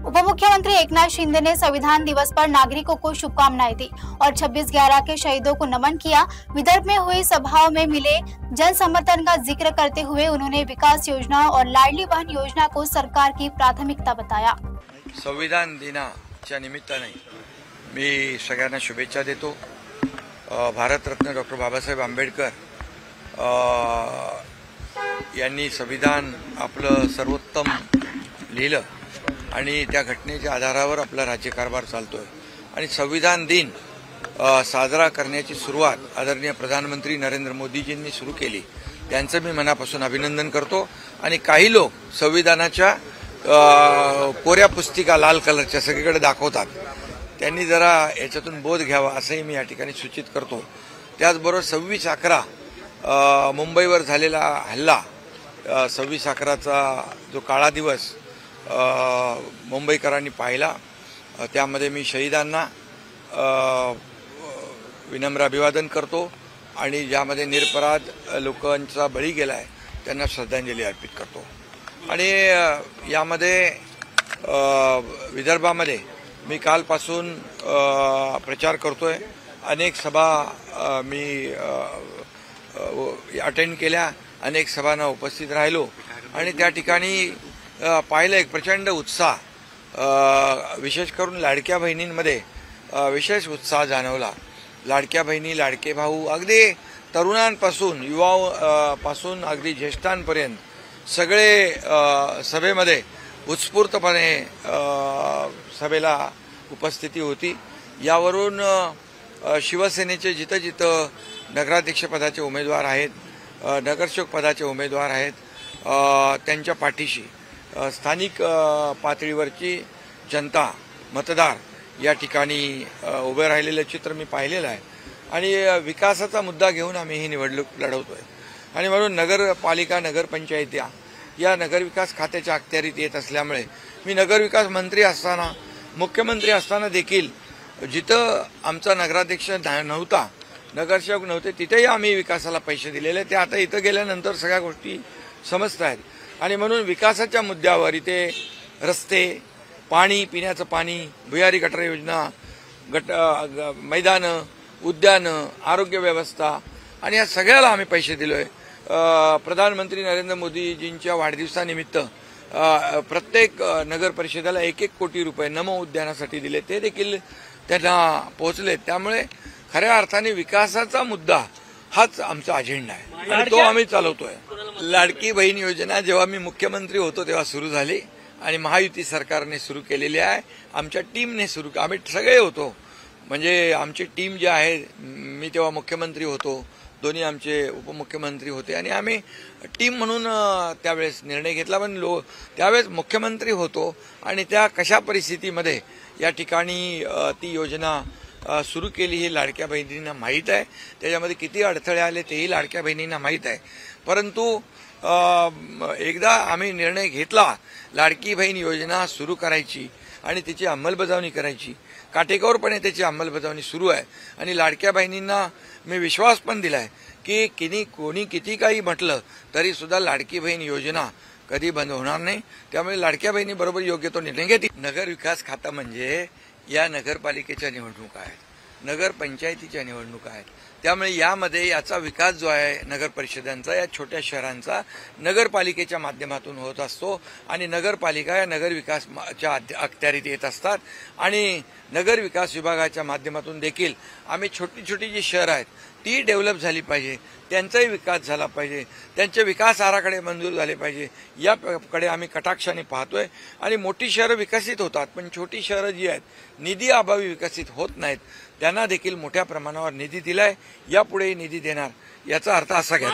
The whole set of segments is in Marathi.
उप मुख्यमंत्री एकनाथ शिंदे ने संविधान दिवस पर नागरिकों को शुभकामनाएं दी और 26/11 के शहीदों को नमन किया। विदर्भ में हुई सभाओं में मिले जन समर्थन का जिक्र करते हुए उन्होंने विकास योजना और लाडली बहन योजना को सरकार की प्राथमिकता बताया। संविधान दिनाच्या निमित्ताने मी सगळ्यांना शुभेच्छा देतो। भारतरत्न डॉक्टर बाबासाहेब आंबेडकर यांनी संविधान आपलं सर्वोत्तम लिहिलं आणि त्या घटनेच्या आधारावर आपला राज्यकारभार चालतोय आणि संविधान दिन साजरा करण्याची सुरुवात आदरणीय प्रधानमंत्री नरेंद्र मोदीजींनी सुरू केली। त्यांचं मी मनापासून अभिनंदन करतो। आणि काही लोक संविधानाच्या कोऱ्या पुस्तिका लाल कलरच्या सगळीकडे दाखवतात, त्यांनी जरा याच्यातून बोध घ्यावा असंही मी या ठिकाणी सूचित करतो। त्याचबरोबर 26/11 मुंबईवर झालेला हल्ला, 26/11चा जो काळा दिवस मुंबईकरांनी पाहिला, त्यामध्ये मी शहीदांना विनम्र अभिवादन करतो आणि ज्यामध्ये निरपराध लोकांचा बळी गेलाय त्यांना श्रद्धांजली अर्पित करतो। आणि यामध्ये विदर्भामध्ये मी कालपासून प्रचार करतोय। अनेक सभा मी अटेंड केल्या, अनेक सभांना उपस्थित राहिलो आणि त्या ठिकाणी पाहिलं एक प्रचंड उत्साह, विशेष करून लाडक्या बहिणींमध्ये विशेष उत्साह जाणवला। लाडक्या बहिणी, लाडके भाऊ, अगदी तरुणांपासून युवापासून अगदी ज्येष्ठांपर्यंत सगळे सभेमध्ये उत्स्फूर्तपणे सभेला उपस्थिती होती। यावरून शिवसेनेचे जिथं जिथं नगराध्यक्ष पदाचे उमेदवार आहेत, नगरसेवक पदाचे उमेदवार आहेत, त्यांच्या पाठीशी स्थानिक पातळीवरची जनता, मतदार या ठिकाणी उभे राहिलेले चित्र मी पाहिलेलं आहे। आणि विकासाचा मुद्दा घेऊन आम्ही ही निवडणूक लढवतोय आणि म्हणून नगरपालिका, नगरपंचायत या नगरविकास खात्याच्या अखत्यारीत येत असल्यामुळे मी नगरविकास मंत्री असताना, मुख्यमंत्री असताना देखील जिथं आमचा नगराध्यक्ष नव्हता, नगरसेवक नव्हते, तिथेही आम्ही विकासाला पैसे दिलेले। ते आता इथं गेल्यानंतर सगळ्या गोष्टी समजत आहेत आणि म्हणून विकासाच्या मुद्द्यावर इथे रस्ते, पाणी, पिण्याचं पाणी, भुयारी गटर योजना, मैदानं, उद्यानं, आरोग्य व्यवस्था आणि या सगळ्याला आम्ही पैसे दिलोय। प्रधानमंत्री नरेंद्र मोदीजींच्या वाढदिवसानिमित्त प्रत्येक नगर परिषदेला 1-1 कोटी रुपये नमो उद्यानासाठी दिले, ते देखील त्यांना पोहोचले। त्यामुळे खऱ्या अर्थाने विकासाचा मुद्दा हाच आमचा अजेंडा आहे आणि तो आम्ही चालवतोय। लाडकी बहीण योजना जेव्हा मी मुख्यमंत्री होतो तेव्हा सुरू झाली आणि महायुती सरकारने सुरू केलेली आहे। आमच्या टीमने सुरू, आम्ही सगळे होतो, म्हणजे आमची टीम जी आहे, मी तेव्हा मुख्यमंत्री होतो, दोन्ही आमचे उपमुख्यमंत्री होते आणि आम्ही टीम म्हणून त्यावेळेस निर्णय घेतला। पण त्यावेळेस मुख्यमंत्री होतो आणि त्या कशा परिस्थितीमध्ये या ठिकाणी ती योजना सुरू केली हे लाडक्या बहिणींना माहीत आहे। त्याच्यामध्ये किती अडथळे आले तेही लाडक्या बहिणींना माहीत आहे। परंतु एकदा आम्ही निर्णय घेतला लाडकी बहीण योजना सुरू करायची आणि तिची अंमलबजावणी करायची, काटेकोरपणे त्याची अंमलबजावणी सुरू आहे आणि लाडक्या बहिणींना मी विश्वास पण दिलाय की कोणी किती काही म्हटलं तरी सुद्धा लाडकी बहीण योजना कधी बंद होणार नाही। त्यामुळे लाडक्या बहिणीबरोबर योग्य तो निर्णय घेतील। नगर विकास खाता म्हणजे या नगरपालिकेच्या निवडणुका आहेत, नगरपंचायतीच्या निवडणुका आहेत। त्यामुळे यामध्ये याचा विकास जो आहे नगर परिषदांचा, या छोट्या शहरांचा नगरपालिकेच्या माध्यमातून होत असतो आणि नगरपालिका या नगर विकासाच्या अखत्यारीत येत असतात आणि नगर विकास विभागाच्या माध्यमातून देखील आम्ही छोटी जी शहरं आहेत ती डेव्हलप झाली पाहिजे, त्यांचाही विकास झाला पाहिजे, त्यांचे विकास आराखडे मंजूर झाले पाहिजे, याकडे आम्ही कटाक्षाने पाहतोय। आणि मोठी शहरं विकसित होतात, पण छोटी शहरं जी आहेत निधी अभावी विकसित होत नाहीत, त्यांना देखील मोठ्या प्रमाणावर निधी दिलाय, यापुढेही निधी देणार, याचा अर्थ असा घ्या।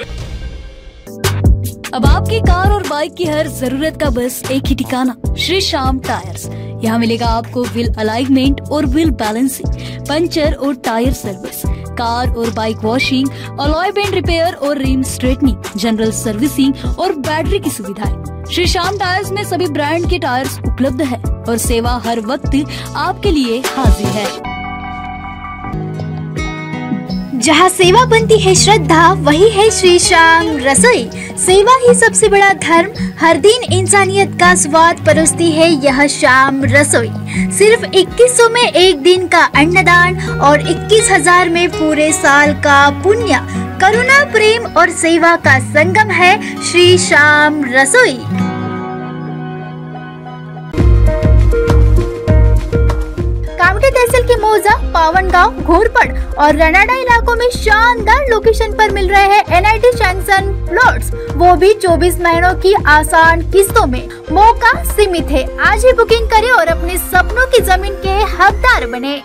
अब आपकी कार और बाइक की हर जरूरत का बस एक ही ठिकाना, श्री श्याम टायर्स। यहाँ मिलेगा आपको व्हील अलाइनमेंट और व्हील बैलेंसिंग, पंचर और टायर सर्विस, कार और bike washing, alloy bend repair और रिम स्ट्रेटनिंग, जनरल सर्विसिंग और बैटरी की सुविधाएं। श्री श्याम टायर्स में सभी ब्रांड के टायर्स उपलब्ध है और सेवा हर वक्त आपके लिए हाजिर है। जहाँ सेवा बनती है श्रद्धा, वही है श्री श्याम रसोई। सेवा ही सबसे बड़ा धर्म, हर दिन इंसानियत का स्वाद परोसती है यह श्याम रसोई। सिर्फ 2100 में एक दिन का अन्नदान और 21,000 में पूरे साल का पुण्य। करुणा, प्रेम और सेवा का संगम है श्री श्याम रसोई। कामठी तहसील के मौजा, पावनगांव, घोरपड़ और रनाडा इलाकों में शानदार लोकेशन पर मिल रहे हैं NIT सैंक्शन प्लॉट्स, वो भी 24 महीनों की आसान किस्तों में। मौका सीमित है, आज ही बुकिंग करें और अपने सपनों की जमीन के हकदार बने।